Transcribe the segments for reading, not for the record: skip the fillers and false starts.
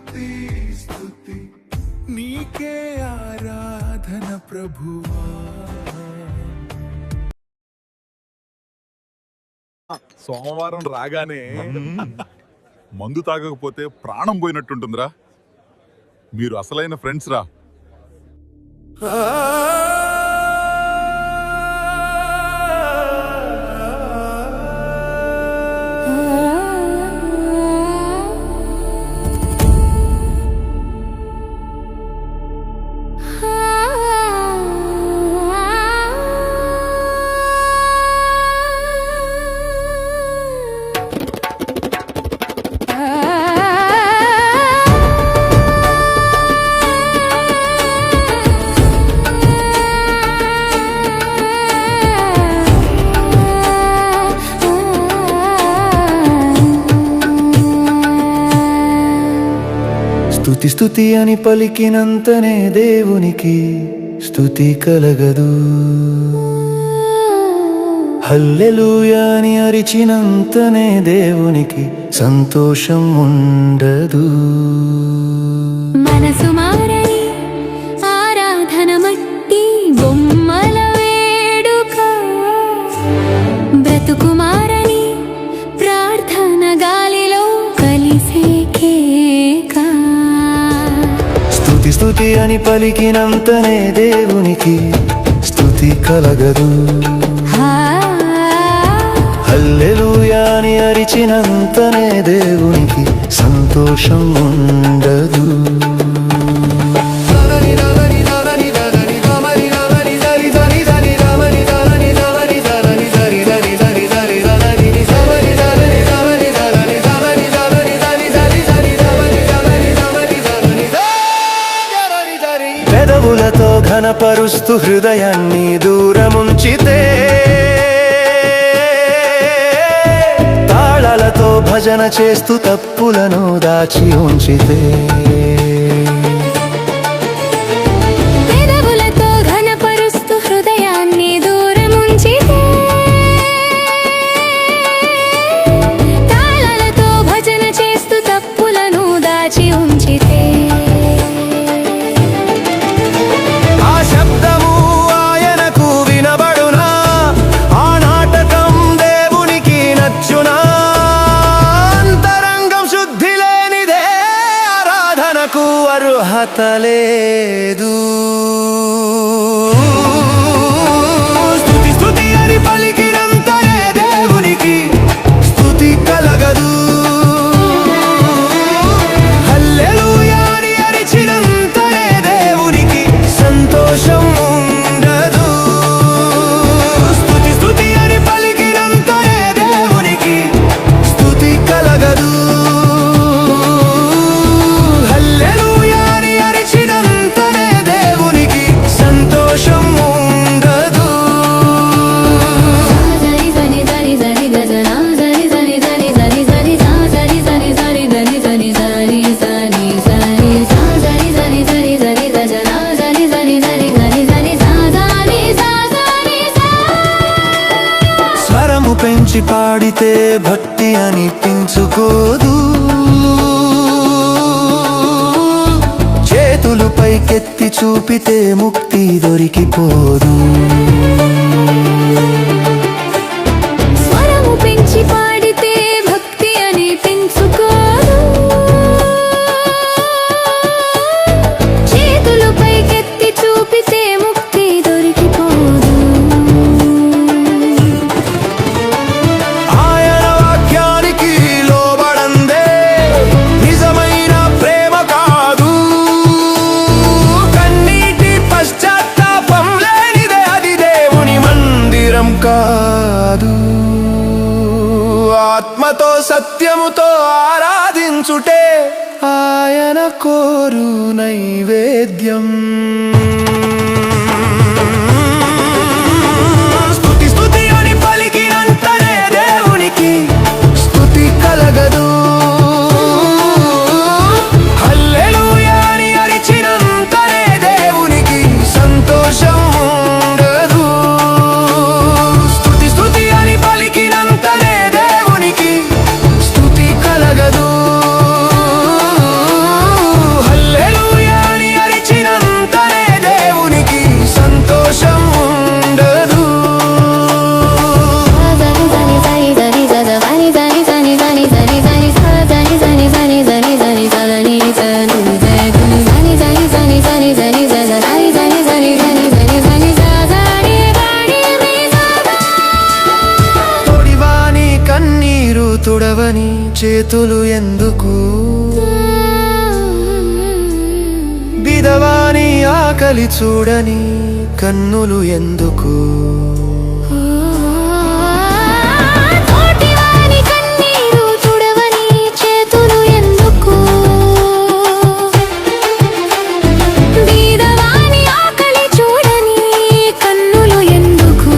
స్తుతి స్తుతి నీకే ఆరాధన ప్రభువా. సోమవారం రాగానే మందు తాగకపోతే ప్రాణం పోయినట్టుంటుందిరా. మీరు అసలైన ఫ్రెండ్స్ రా. స్తుతి స్తుతి అని పలికినంతనే దేవునికి స్తుతి కలగదు. హల్లెలూయా అని అరిచినంతనే దేవునికి సంతోషం ఉండదు. మనసు మారని ఆరాధన మట్టి బొమ్మల వేడుక, బ్రతుకు మారని ప్రార్థన గాలిలో కలిసే కేక. స్తుతి స్తుతి అని పలికినంతనే దేవునికి స్తుతి కలగదు. హల్లెలూయా అని అరిచినంతనే దేవునికి సంతోషం ఉండదు. పెదవులతో ఘనపరుస్తూ హృదయాన్ని దూరముంచితే, తాళాలతో భజన చేస్తూ తప్పులను దాచి ఉంచితే, పెదవులతో ఘనపరుస్తూ హృదయాన్ని దూరముంచితే, తాళాలతో భజన చేస్తూ తప్పులను దాచి ఉంచితే, ఆ శబ్దము ఆయనకు వినబడునా? ఆ నాటకం దేవునికి నచ్చునా? అంతరంగం శుద్ధి లేనిదే ఆరాధనకు అర్హత లేదు. స్తుతి స్తుతి అని పలికినంతనే దేవునికి స్తుతి కలగదు. హల్లెలూయా అని అరిచినంతనే దేవునికి సంతోషం ఉండదు. స్తుతి స్తుతి అని పలికినంతనే దేవునికి స్తుతి కలగదు. హల్లెలూయా అని అరిచినంతనే దేవునికి సంతోషం ఉండదు. సరి సని సరి సరి గజనా సరి సని సరి సరి సరి సా సరి సని సరి దని సని సరి సని సరి సా సరి సని సరి సరి గజనా సరి సని సరి సరి సరి సా సరి సా సరి సా. స్వరము పెంచి పాడితే భక్తి అనిపించుకోదు. చేతులు పైకెత్తి చూపితే ముక్తి దొరికిపోదు. స్వరము పెంచి పాడితే భక్తి అనిపించుకోదు. చేతులు పైకెత్తి చూపితే ముక్తి దొరికిపోదు. ఆయన వాక్యానికి లోబడందే నిజమైన ప్రేమ కాదు. కన్నీటి పశ్చాత్తాపం లేనిదే అది దేవుని మందిరం కాదు. ఆత్మతో సత్యముతో ఆరాధించుటే ఆయన కోరు నైవేద్యం. స్తుతి స్తుతి అని పలికినంతనే దేవునికి స్తుతి కలగదు. హల్లెలూయా అని అరిచినంతనే దేవునికి సంతోషం ఉండదు. స్తుతి స్తుతి అని పలికినంతనే దేవునికి స్తుతి కలగదు. తుడవని చేతులు ఎందుకు బిదవాని ఆకలి చూడని కన్నులు ఎందుకు తోటివాని కన్నీరు తుడవని చేతులు ఎందుకు బీదవాని ఆకలి చూడని కన్నులు ఎందుకు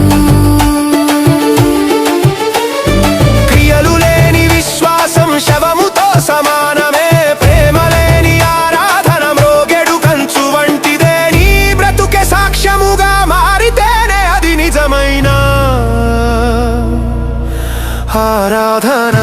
క్రియలు లేని విశ్వాసం శవముతో సమానమే ప్రేమ లేని ఆరాధన మ్రోగెడు కంచు వంటిదే నీ బ్రతుకే సాక్ష్యముగా మారితేనే అది నిజమైన ఆరాధన